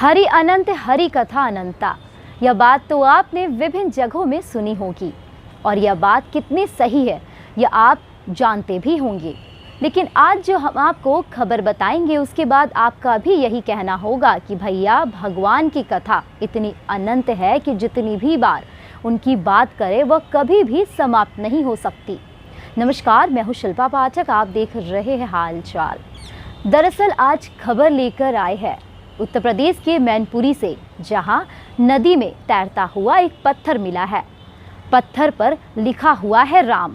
हरि अनंत हरि कथा अनंता। यह बात तो आपने विभिन्न जगहों में सुनी होगी और यह बात कितनी सही है यह आप जानते भी होंगे। लेकिन आज जो हम आपको खबर बताएंगे उसके बाद आपका भी यही कहना होगा कि भैया भगवान की कथा इतनी अनंत है कि जितनी भी बार उनकी बात करें वह कभी भी समाप्त नहीं हो सकती। नमस्कार, मैं हूँ शिल्पा पाठक, आप देख रहे हैं हाल चाल। दरअसल आज खबर लेकर आए हैं उत्तर प्रदेश के मैनपुरी से, जहां नदी में तैरता हुआ एक पत्थर मिला है। पत्थर पर लिखा हुआ है राम।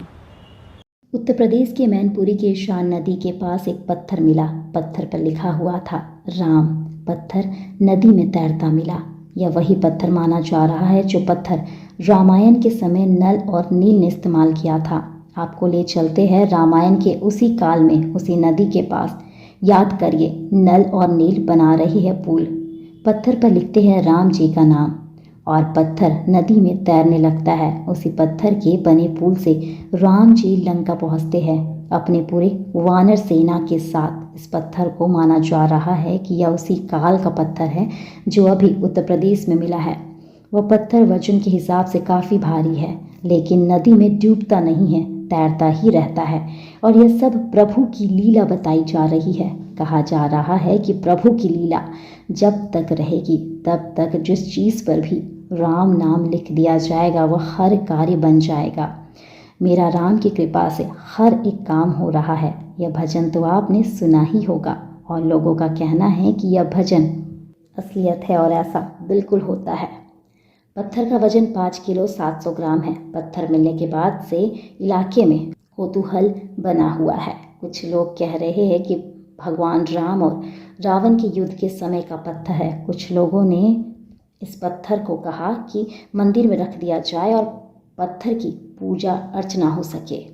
उत्तर प्रदेश के मैनपुरी के शान नदी के पास एक पत्थर मिला। पत्थर पर लिखा हुआ था राम। पत्थर नदी में तैरता मिला। यह वही पत्थर माना जा रहा है जो पत्थर रामायण के समय नल और नील ने इस्तेमाल किया था। आपको ले चलते हैं रामायण के उसी काल में, उसी नदी के पास। याद करिए, नल और नील बना रही है पुल। पत्थर पर लिखते हैं राम जी का नाम और पत्थर नदी में तैरने लगता है। उसी पत्थर के बने पुल से राम जी लंका पहुंचते हैं अपने पूरे वानर सेना के साथ। इस पत्थर को माना जा रहा है कि यह उसी काल का पत्थर है जो अभी उत्तर प्रदेश में मिला है। वह पत्थर वजन के हिसाब से काफ़ी भारी है, लेकिन नदी में डूबता नहीं है, तैरता ही रहता है। और यह सब प्रभु की लीला बताई जा रही है। कहा जा रहा है कि प्रभु की लीला जब तक रहेगी तब तक जिस चीज़ पर भी राम नाम लिख दिया जाएगा वह हर कार्य बन जाएगा। मेरा राम की कृपा से हर एक काम हो रहा है। यह भजन तो आपने सुना ही होगा और लोगों का कहना है कि यह भजन असलियत है और ऐसा बिल्कुल होता है। पत्थर का वजन 5 किलो 700 ग्राम है। पत्थर मिलने के बाद से इलाके में कौतूहल बना हुआ है। कुछ लोग कह रहे हैं कि भगवान राम और रावण के युद्ध के समय का पत्थर है। कुछ लोगों ने इस पत्थर को कहा कि मंदिर में रख दिया जाए और पत्थर की पूजा अर्चना हो सके।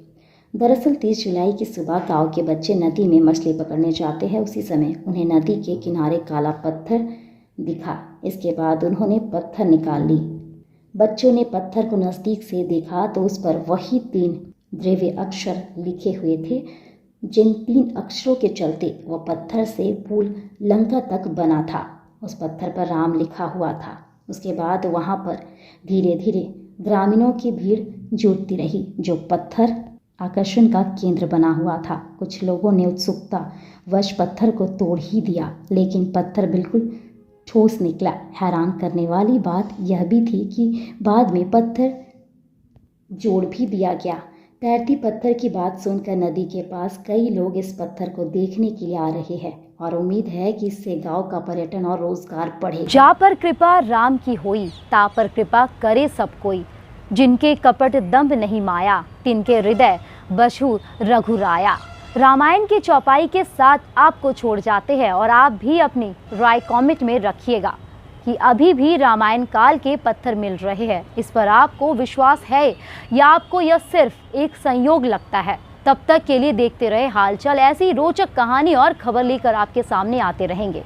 दरअसल 30 जुलाई की सुबह गांव के बच्चे नदी में मछली पकड़ने जाते हैं। उसी समय उन्हें नदी के किनारे काला पत्थर दिखा। इसके बाद उन्होंने पत्थर निकाल ली। बच्चों ने पत्थर को नज़दीक से देखा तो उस पर वही 3 द्रव्य अक्षर लिखे हुए थे, जिन 3 अक्षरों के चलते वह पत्थर से पुल लंका तक बना था। उस पत्थर पर राम लिखा हुआ था। उसके बाद वहाँ पर धीरे धीरे ग्रामीणों की भीड़ जुटती रही, जो पत्थर आकर्षण का केंद्र बना हुआ था। कुछ लोगों ने उत्सुकता वश पत्थर को तोड़ ही दिया, लेकिन पत्थर बिल्कुल ठोस निकला। हैरान करने वाली बात यह भी थी कि बाद में पत्थर जोड़ भी दिया गया। तैरती पत्थर की बात सुनकर नदी के पास कई लोग इस पत्थर को देखने के लिए आ रहे हैं और उम्मीद है कि इससे गांव का पर्यटन और रोजगार बढ़ेगा। जा पर कृपा राम की होई, ता पर कृपा करे सब कोई। जिनके कपट दम्भ नहीं माया, तिनके हृदय बसु रघुराया। रामायण की चौपाई के साथ आपको छोड़ जाते हैं और आप भी अपनी राय कमेंट में रखिएगा कि अभी भी रामायण काल के पत्थर मिल रहे हैं। इस पर आपको विश्वास है या आपको यह सिर्फ एक संयोग लगता है? तब तक के लिए देखते रहे हालचाल। ऐसी रोचक कहानी और खबर लेकर आपके सामने आते रहेंगे।